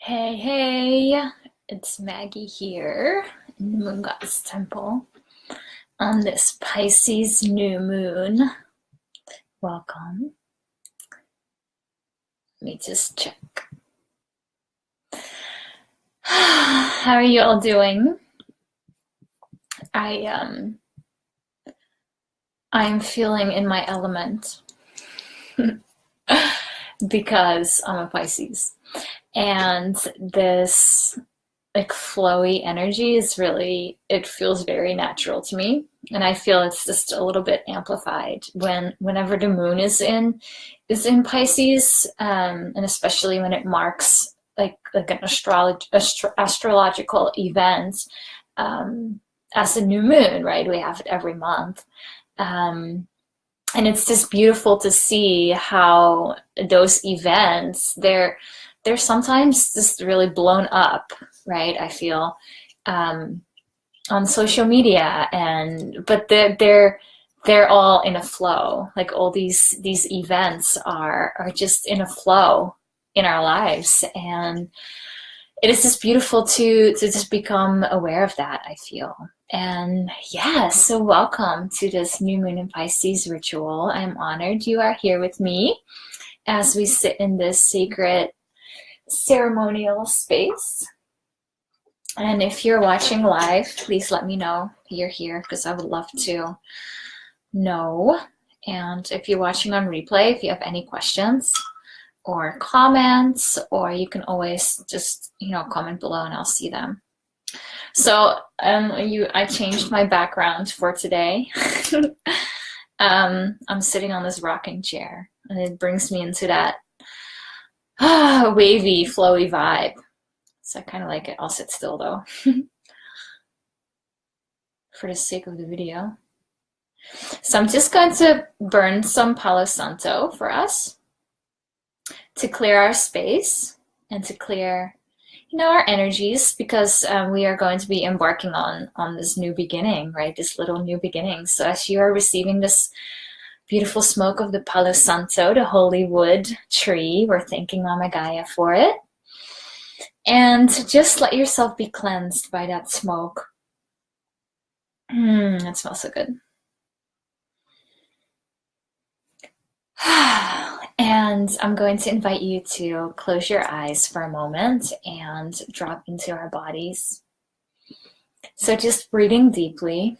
Hey, hey, it's Maggie here in the Moon Goddess Temple on this Pisces new moon. Welcome. Let me just check. How are you all doing? I'm feeling in my element because I'm a Pisces. And this like flowy energy is really, it feels very natural to me. And I feel it's just a little bit amplified whenever the moon is in Pisces, and especially when it marks like an astrological event, as a new moon, right? We have it every month. And it's just beautiful to see how those events, they're sometimes just really blown up, right? I feel, on social media, but they're all in a flow. Like all these events are just in a flow in our lives, and it is just beautiful to just become aware of that, I feel. And yeah, so welcome to this new moon in Pisces ritual. I'm honored you are here with me as we sit in this sacred ceremonial space. And if you're watching live, please let me know you're here because I would love to know. And if you're watching on replay, if you have any questions or comments, or you can always just comment below and I'll see them. So I changed my background for today. I'm sitting on this rocking chair and it brings me into that wavy, flowy vibe. So I kind of like it. I'll sit still though, for the sake of the video. So I'm just going to burn some Palo Santo for us to clear our space and to clear, our energies, because we are going to be embarking on this new beginning, right? This little new beginning. So as you are receiving this beautiful smoke of the Palo Santo, the holy wood tree, we're thanking Mama Gaia for it. And just let yourself be cleansed by that smoke. That smells so good. And I'm going to invite you to close your eyes for a moment and drop into our bodies. So just breathing deeply.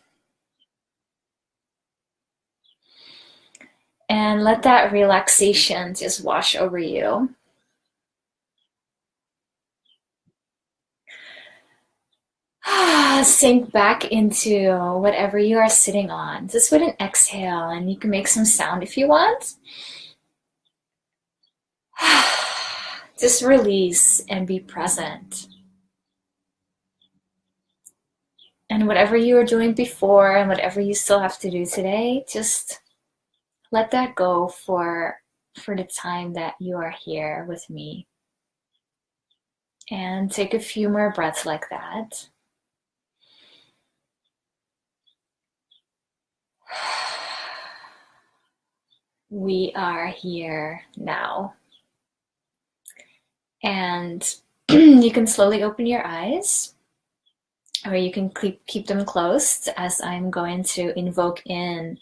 And let that relaxation just wash over you. Sink back into whatever you are sitting on, just with an exhale, and you can make some sound if you want. Just release and be present. And whatever you were doing before and whatever you still have to do today, just let that go for the time that you are here with me. And take a few more breaths like that. We are here now. And you can slowly open your eyes, or you can keep them closed as I'm going to invoke in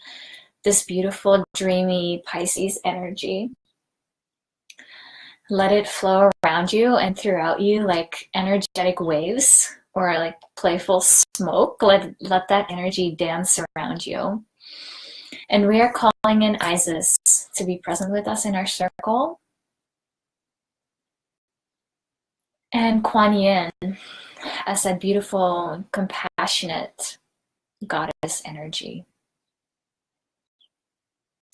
this beautiful, dreamy Pisces energy. Let it flow around you and throughout you like energetic waves or like playful smoke. Let that energy dance around you. And we are calling in Isis to be present with us in our circle. And Kuan Yin as that beautiful, compassionate goddess energy.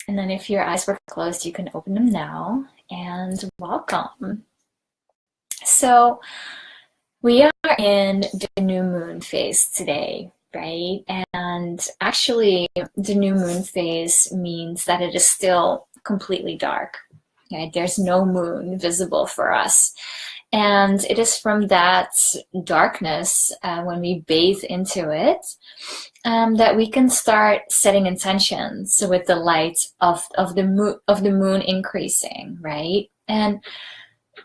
And then if your eyes were closed, you can open them now, and welcome. So we are in the new moon phase today, right? And actually the new moon phase means that it is still completely dark, right? There's no moon visible for us. And it is from that darkness, when we bathe into it, that we can start setting intentions with the light of the moon increasing, right? And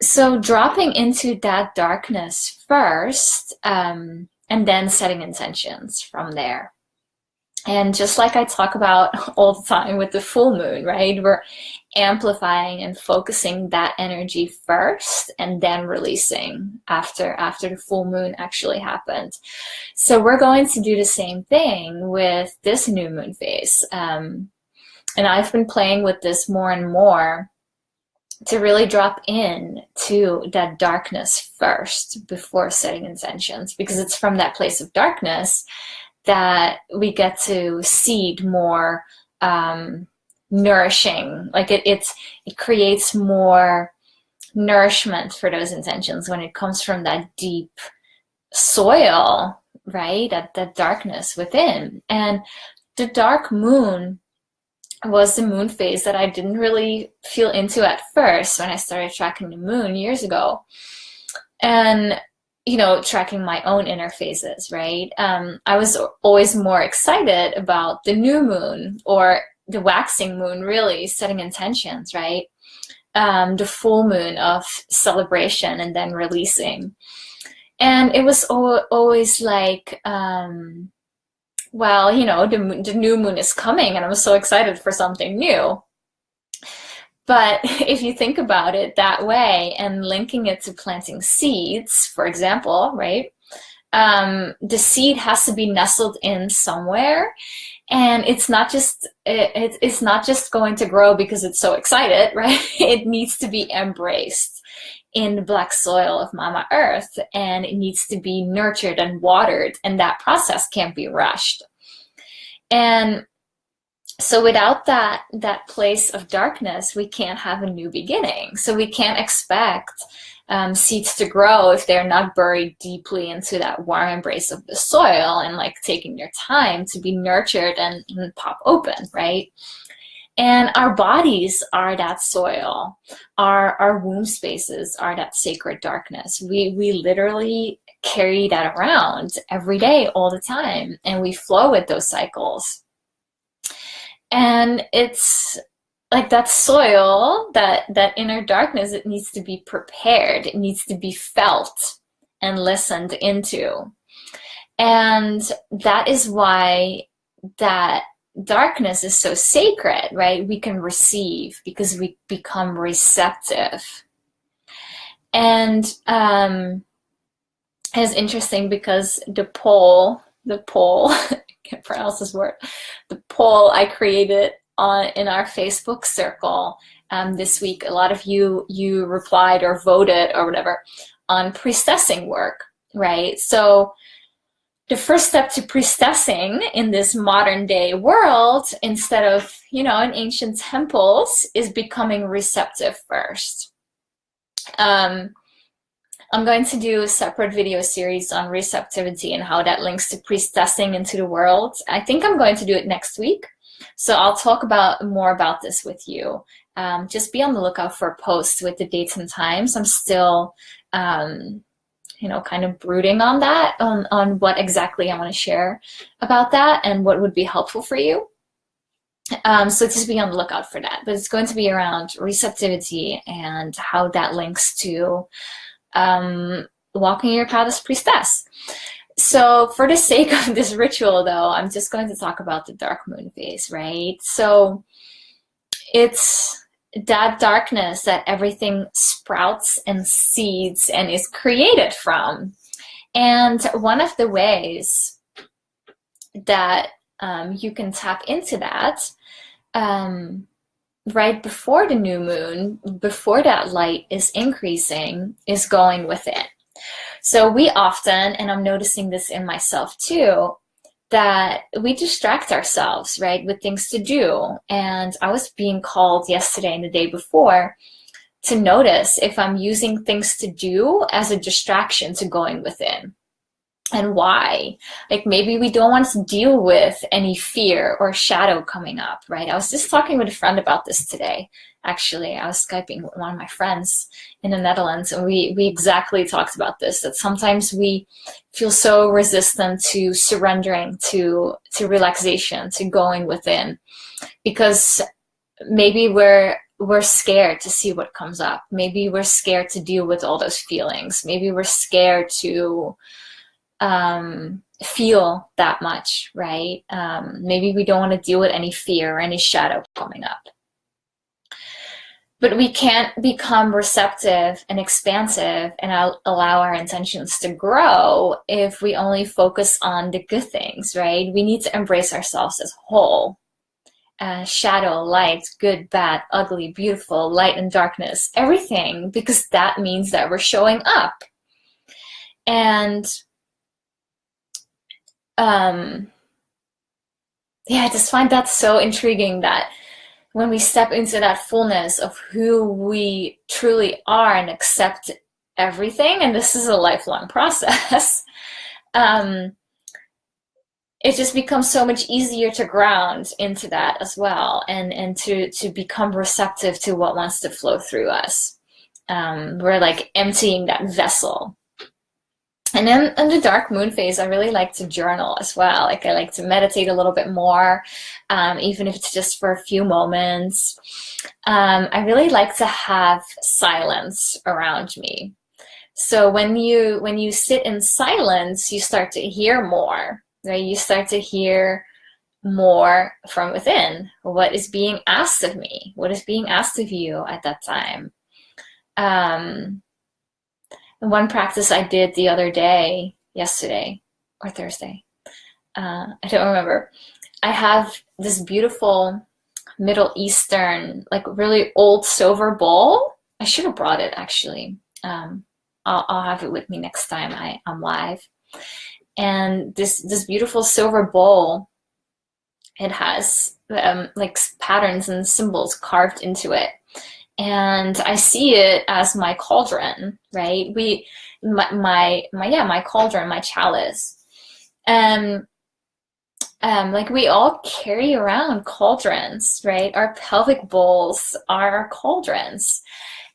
So dropping into that darkness first, and then setting intentions from there. And just like I talk about all the time with the full moon, right? We're amplifying and focusing that energy first and then releasing after the full moon actually happened. So we're going to do the same thing with this new moon phase. And I've been playing with this more and more to really drop in to that darkness first before setting intentions, because it's from that place of darkness that we get to seed more nourishing, like it creates more nourishment for those intentions when it comes from that deep soil, right? That darkness within. And the dark moon was the moon phase that I didn't really feel into at first when I started tracking the moon years ago. And tracking my own inner phases, right? I was always more excited about the new moon or the waxing moon, really setting intentions, right? The full moon of celebration and then releasing. And it was always like, well, the new moon is coming and I'm so excited for something new. But if you think about it that way and linking it to planting seeds, for example, right? The seed has to be nestled in somewhere, and it's not just going to grow because it's so excited, right? It needs to be embraced in the black soil of Mama Earth, and it needs to be nurtured and watered, and that process can't be rushed. And so without that place of darkness, we can't have a new beginning. So we can't expect seeds to grow if they're not buried deeply into that warm embrace of the soil and like taking their time to be nurtured and pop open, right? And our bodies are that soil. Our womb spaces are that sacred darkness. We literally carry that around every day, all the time, and we flow with those cycles. And it's like that soil, that inner darkness, it needs to be prepared. It needs to be felt and listened into. And that is why that darkness is so sacred, right? We can receive because we become receptive. And it's interesting because the poll, I can't pronounce this word, the poll I created in our Facebook circle this week, a lot of you replied or voted or whatever on priestessing work, right? So the first step to priestessing in this modern day world, instead of, in ancient temples, is becoming receptive first. I'm going to do a separate video series on receptivity and how that links to priestessing into the world. I think I'm going to do it next week. So I'll talk more about this with you. Just be on the lookout for posts with the dates and times. I'm still, kind of brooding on that, on what exactly I want to share about that and what would be helpful for you. So just be on the lookout for that. But it's going to be around receptivity and how that links to walking your path as priestess. So for the sake of this ritual, though, I'm just going to talk about the dark moon phase, right? So it's that darkness that everything sprouts and seeds and is created from. And one of the ways that you can tap into that right before the new moon, before that light is increasing, is going within. So we often, and I'm noticing this in myself too, that we distract ourselves, right, with things to do. And I was being called yesterday and the day before to notice if I'm using things to do as a distraction to going within. And why? Like maybe we don't want to deal with any fear or shadow coming up, right? I was just talking with a friend about this today. Actually, I was Skyping with one of my friends in the Netherlands, and we exactly talked about this, that sometimes we feel so resistant to surrendering, to relaxation, to going within, because maybe we're we're scared to see what comes up. Maybe we're scared to deal with all those feelings. Maybe we're scared to feel that much, right? Maybe we don't want to deal with any fear or any shadow coming up. But we can't become receptive and expansive and allow our intentions to grow if we only focus on the good things, right? We need to embrace ourselves as whole. Shadow, light, good, bad, ugly, beautiful, light and darkness, everything, because that means that we're showing up. And yeah, I just find that so intriguing, that when we step into that fullness of who we truly are and accept everything, and this is a lifelong process, it just becomes so much easier to ground into that as well, and to become receptive to what wants to flow through us. We're like emptying that vessel. And then in the dark moon phase, I really like to journal as well. Like, I like to meditate a little bit more, even if it's just for a few moments. I really like to have silence around me. So when you sit in silence, you start to hear more, right? You start to hear more from within. What is being asked of me? What is being asked of you at that time? One practice I did the other day, yesterday or Thursday, I don't remember. I have this beautiful Middle Eastern, like really old silver bowl. I should have brought it, actually. I'll have it with me next time I'm live. And this beautiful silver bowl, it has like patterns and symbols carved into it. And I see it as my cauldron, right? My cauldron, my chalice. Like, we all carry around cauldrons, right? Our pelvic bowls are our cauldrons.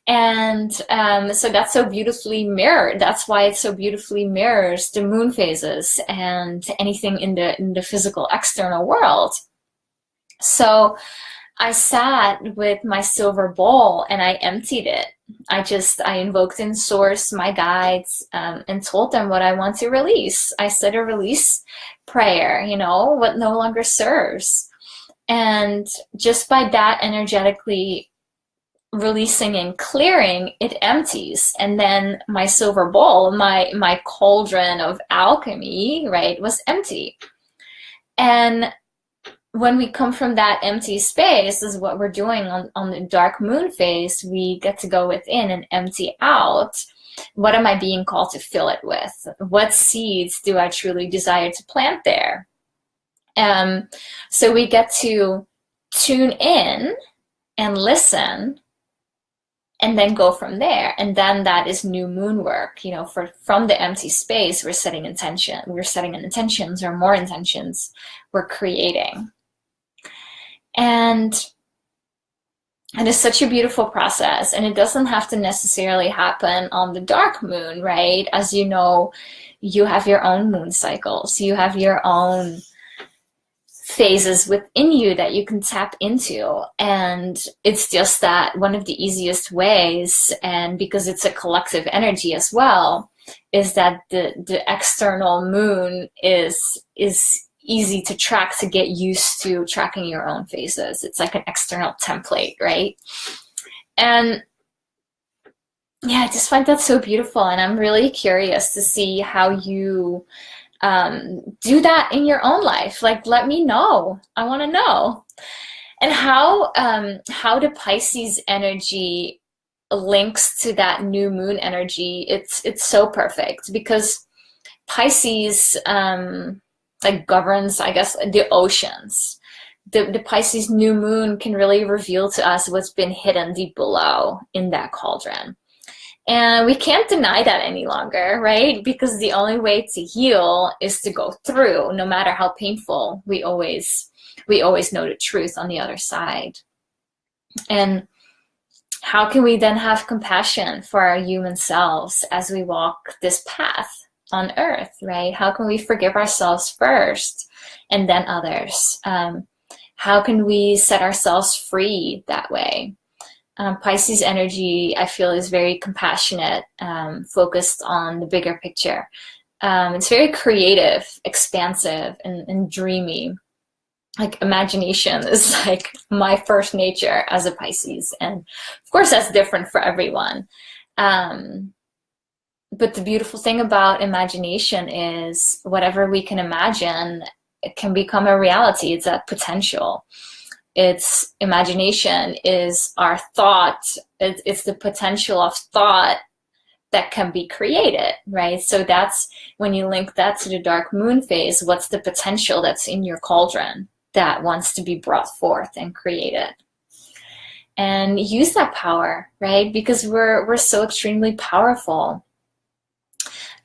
And so that's so beautifully mirrored. That's why it so beautifully mirrors the moon phases and anything in the physical external world. So I sat with my silver bowl and I emptied it. I invoked in source, my guides, and told them what I want to release. I said a release prayer, what no longer serves. And just by that energetically releasing and clearing, it empties. And then my silver bowl, my cauldron of alchemy, right, was empty. And when we come from that empty space, this is what we're doing on the dark moon phase. We get to go within and empty out. What am I being called to fill it with? What seeds do I truly desire to plant there? So we get to tune in and listen, and then go from there. And then that is new moon work. From the empty space, we're setting intention. We're setting intentions, or more intentions. We're creating. And it is such a beautiful process, and it doesn't have to necessarily happen on the dark moon, right? As you know, you have your own moon cycles. You have your own phases within you that you can tap into. And it's just that one of the easiest ways, and because it's a collective energy as well, is that the external moon is easy to track, to get used to tracking your own phases. It's like an external template, right? And yeah, I just find that so beautiful. And I'm really curious to see how you do that in your own life. Like, let me know. I want to know. And how the Pisces energy links to that new moon energy. It's so perfect, because Pisces like governs, I guess, the oceans. The Pisces new moon can really reveal to us what's been hidden deep below in that cauldron. And we can't deny that any longer, right? Because the only way to heal is to go through, no matter how painful. We always know the truth on the other side. And how can we then have compassion for our human selves as we walk this path on earth, right? How can we forgive ourselves first and then others? How can we set ourselves free that way? Pisces energy, I feel, is very compassionate, focused on the bigger picture. It's very creative, expansive, and dreamy. Like imagination is like my first nature as a Pisces. And of course, that's different for everyone. But the beautiful thing about imagination is whatever we can imagine, it can become a reality. It's that potential. It's imagination is our thought. It's the potential of thought that can be created, right? So that's when you link that to the dark moon phase. What's the potential that's in your cauldron that wants to be brought forth and created? And use that power, right? Because we're so extremely powerful.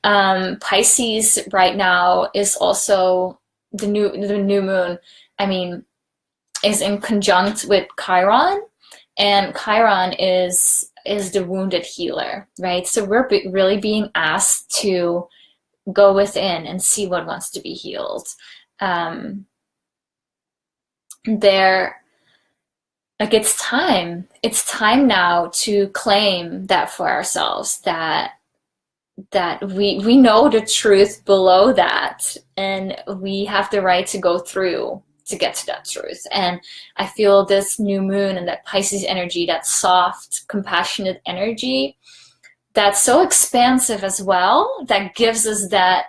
Pisces right now is also the new moon. I mean, is in conjunct with Chiron, and Chiron is the wounded healer, right? So we're really being asked to go within and see what wants to be healed. It's time now to claim that for ourselves, that we know the truth below that, and we have the right to go through to get to that truth. And I feel this new moon and that Pisces energy, that soft, compassionate energy, that's so expansive as well, that gives us that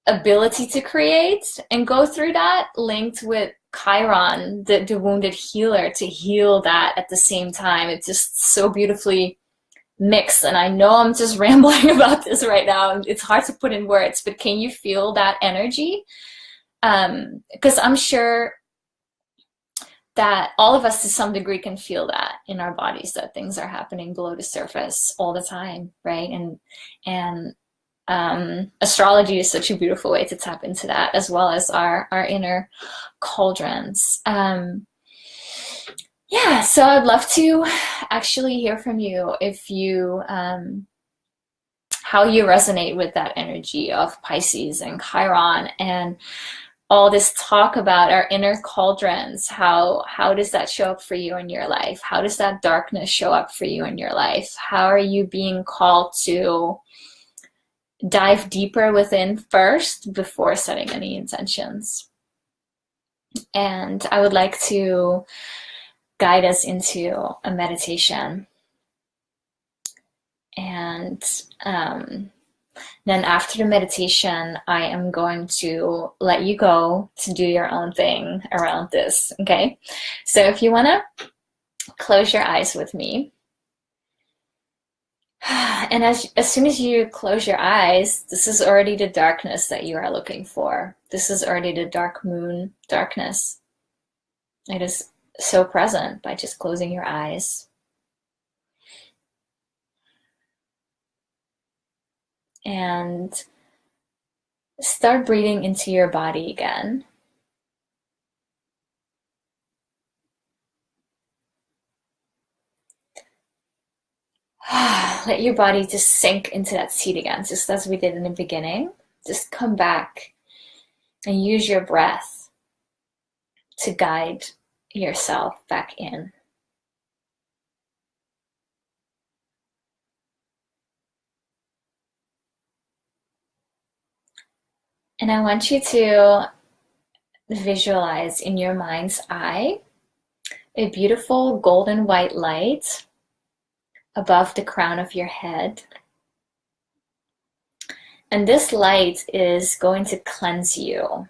ability to create and go through that, linked with Chiron, the wounded healer, to heal that at the same time. It's just so beautifully mixed. And I know I'm just rambling about this right now. It's hard to put in words, but can you feel that energy? Because I'm sure that all of us to some degree can feel that in our bodies, that things are happening below the surface all the time, right? And astrology is such a beautiful way to tap into that, as well as our inner cauldrons. Yeah, so I'd love to actually hear from you if you how you resonate with that energy of Pisces and Chiron, and all this talk about our inner cauldrons. How does that show up for you in your life? How does that darkness show up for you in your life? How are you being called to dive deeper within first before setting any intentions? And I would like to guide us into a meditation. And then after the meditation, I am going to let you go to do your own thing around this, okay? So if you want to close your eyes with me. And as soon as you close your eyes, this is already the darkness that you are looking for. This is already the dark moon darkness. It is so present by just closing your eyes. And start breathing into your body again. Let your body just sink into that seat again, just as we did in the beginning. Just come back and use your breath to guide yourself back in. And I want you to visualize in your mind's eye a beautiful golden white light above the crown of your head. And this light is going to cleanse you.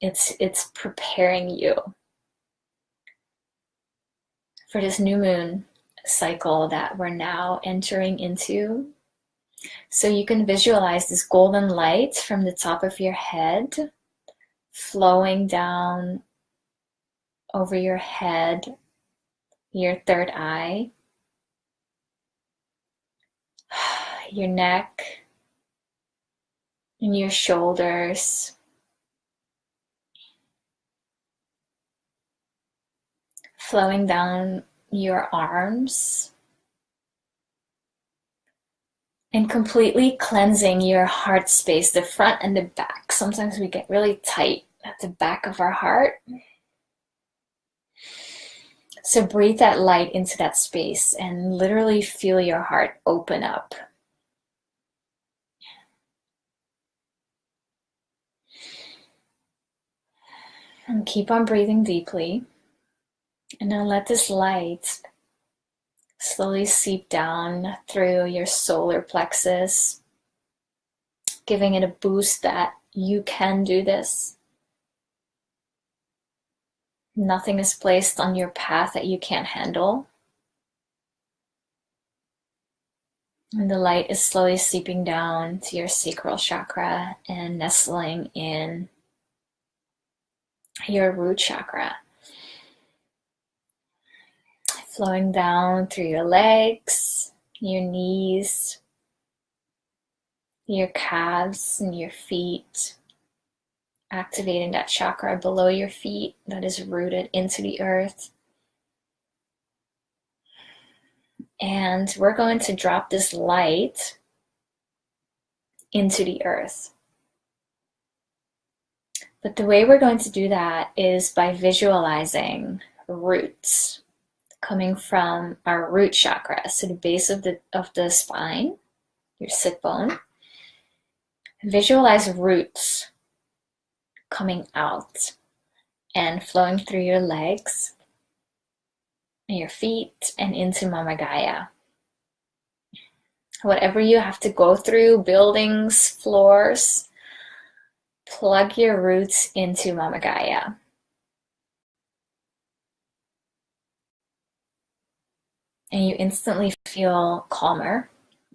It's preparing you for this new moon cycle that we're now entering into. So you can visualize this golden light from the top of your head flowing down over your head, your third eye, your neck, and your shoulders, flowing down your arms, and completely cleansing your heart space, the front and the back. Sometimes we get really tight at the back of our heart. So breathe that light into that space and literally feel your heart open up. And keep on breathing deeply. And now let this light slowly seep down through your solar plexus, giving it a boost that you can do this. Nothing is placed on your path that you can't handle. And the light is slowly seeping down to your sacral chakra and nestling in your root chakra. Flowing down through your legs, your knees, your calves, and your feet. Activating that chakra below your feet that is rooted into the earth. And we're going to drop this light into the earth. But the way we're going to do that is by visualizing roots coming from our root chakra, so the base of the spine, your sit bone. Visualize roots coming out and flowing through your legs, your feet, and into Mama Gaia. Whatever you have to go through, buildings, floors, plug your roots into Mama Gaia. And you instantly feel calmer,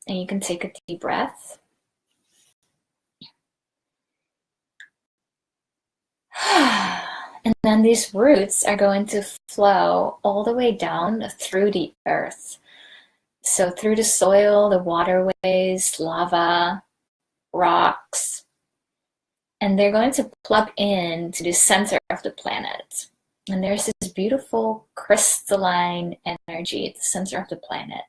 and you can take a deep breath. And then these roots are going to flow all the way down through the earth. So through the soil, the waterways, lava, rocks. And they're going to plug in to the center of the planet. And there's this beautiful crystalline energy at the center of the planet.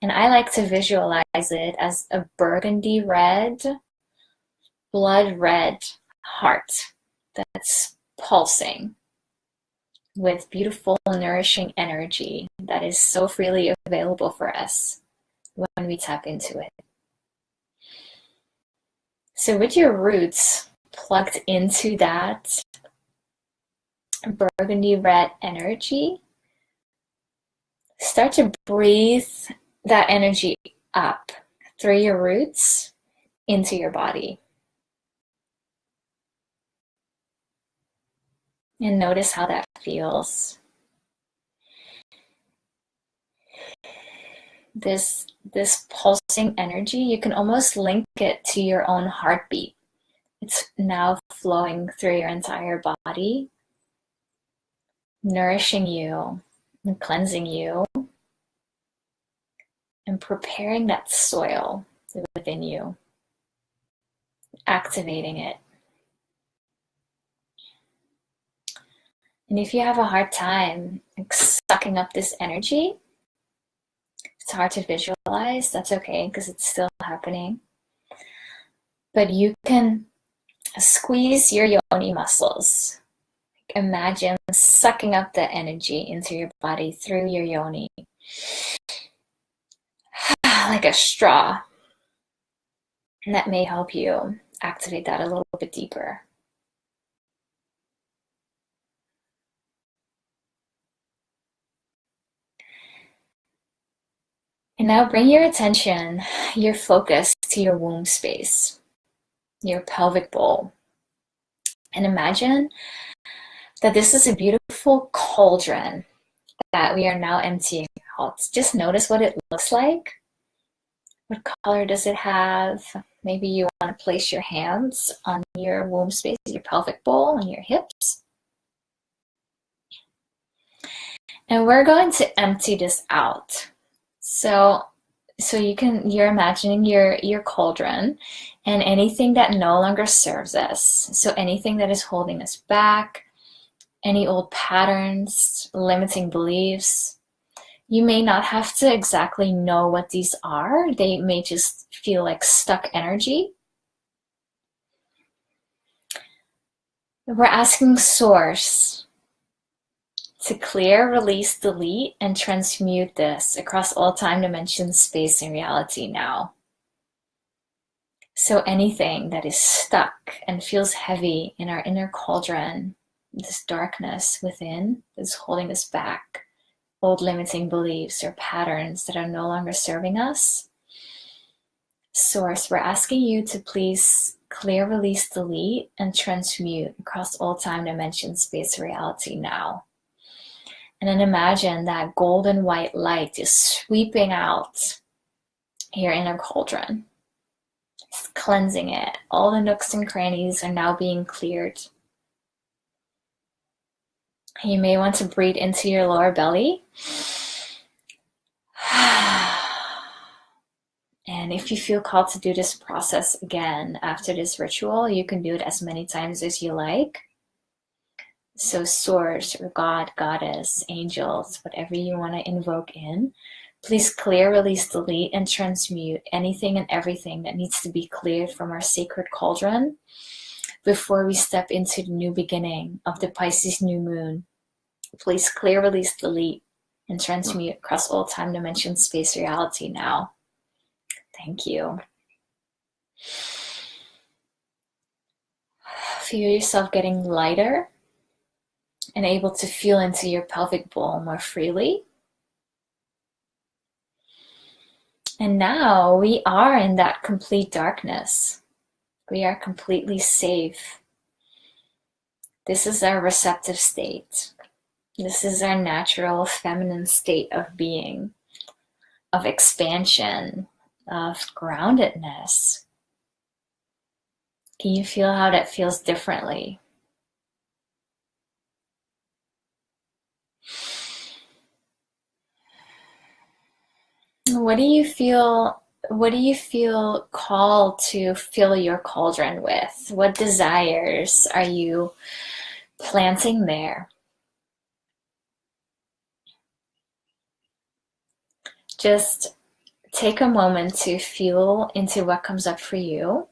And I like to visualize it as a burgundy red, blood red heart that's pulsing with beautiful, nourishing energy that is so freely available for us when we tap into it. So with your roots plugged into that burgundy red energy, start to breathe that energy up through your roots into your body. And notice how that feels. This pulsing energy, you can almost link it to your own heartbeat. It's now flowing through your entire body, nourishing you and cleansing you and preparing that soil within you, activating it. And if you have a hard time sucking up this energy, it's hard to visualize, that's okay because it's still happening. But you can squeeze your yoni muscles. Imagine sucking up the energy into your body through your yoni. Like a straw. And that may help you activate that a little bit deeper. And now bring your attention, your focus to your womb space, your pelvic bowl. And imagine that this is a beautiful cauldron that we are now emptying out. Just notice what it looks like. What color does it have? Maybe you want to place your hands on your womb space, your pelvic bowl, and your hips. And we're going to empty this out. So you're imagining your cauldron and anything that no longer serves us. So anything that is holding us back, any old patterns, limiting beliefs. You may not have to exactly know what these are. They may just feel like stuck energy. We're asking Source to clear, release, delete, and transmute this across all time, dimensions, space, and reality now. So anything that is stuck and feels heavy in our inner cauldron, this darkness within that's holding us back, old limiting beliefs or patterns that are no longer serving us, Source, we're asking you to please clear, release, delete, and transmute across all time, dimension, space, reality now. And then imagine that golden white light is sweeping out your inner cauldron. It's cleansing it. All the nooks and crannies are now being cleared. You may want to breathe into your lower belly. And if you feel called to do this process again after this ritual, you can do it as many times as you like. So Source or God, Goddess, angels, whatever you want to invoke in, please clear, release, delete, and transmute anything and everything that needs to be cleared from our sacred cauldron before we step into the new beginning of the Pisces new moon. Please clear, release, delete, and transmute across all time, dimension, space, reality now. Thank you. Feel yourself getting lighter and able to feel into your pelvic bowl more freely. And now we are in that complete darkness. We are completely safe. This is our receptive state. This is our natural feminine state of being, of expansion, of groundedness. Can you feel how that feels differently? What do you feel called to fill your cauldron with? What desires are you planting there? Just take a moment to feel into what comes up for you.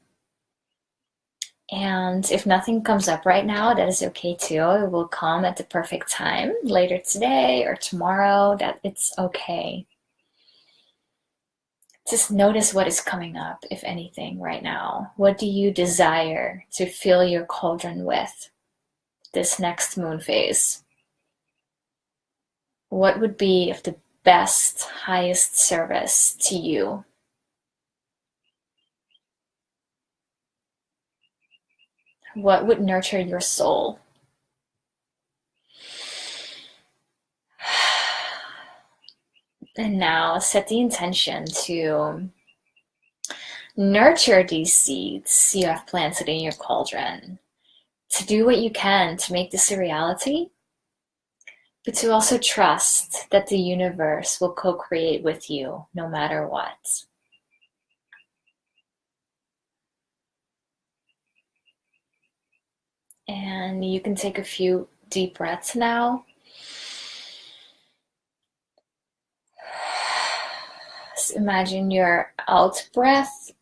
And if nothing comes up right now, that is okay too. It will come at the perfect time later today or tomorrow. That it's okay. Just notice what is coming up, if anything, right now. What do you desire to fill your cauldron with this next moon phase? What would be of the best, highest service to you? What would nurture your soul? And now set the intention to nurture these seeds you have planted in your cauldron, to do what you can to make this a reality, but to also trust that the universe will co-create with you no matter what. And you can take a few deep breaths now. Just imagine your out breath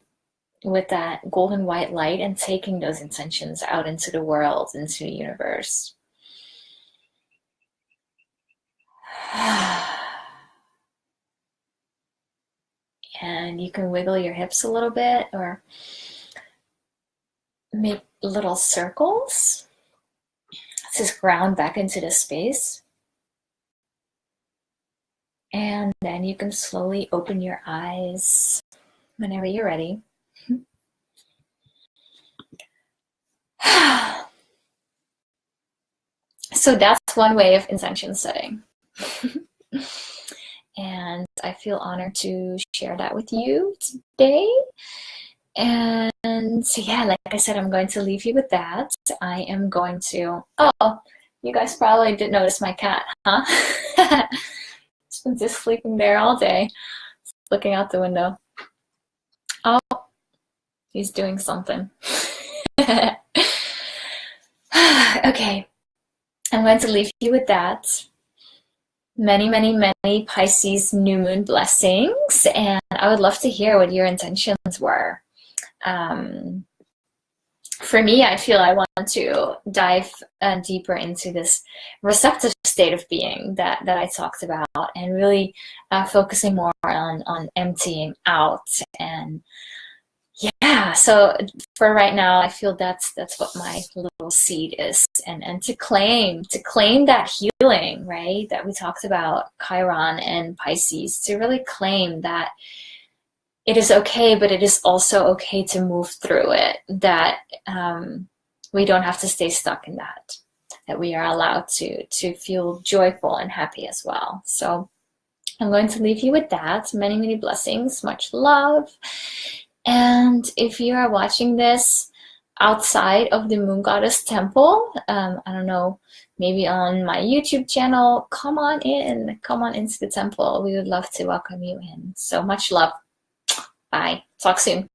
with that golden white light and taking those intentions out into the world, into the universe. And you can wiggle your hips a little bit or make little circles. Just ground back into the space. And then you can slowly open your eyes whenever you're ready. So that's one way of intention setting. And I feel honored to share that with you today. And so yeah, like I said, I'm going to leave you with that. I am going to, oh, you guys probably did notice my cat, huh? He's been just sleeping there all day, looking out the window. Oh, he's doing something. Okay, I'm going to leave you with that. Many, many, many Pisces new moon blessings, and I would love to hear what your intentions were. for me, I feel I want to dive deeper into this receptive state of being that I talked about, and really focusing more on emptying out. And yeah, so for right now, I feel that's what my little seed is, and to claim that healing, right? That we talked about, Chiron and Pisces, to really claim that it is okay, but it is also okay to move through it. That we don't have to stay stuck in that. That we are allowed to feel joyful and happy as well. So I'm going to leave you with that. Many, many blessings, much love. And if you are watching this outside of the Moon Goddess Temple, I don't know, maybe on my YouTube channel, come on into the temple. We would love to welcome you in. So much love. Bye. Talk soon.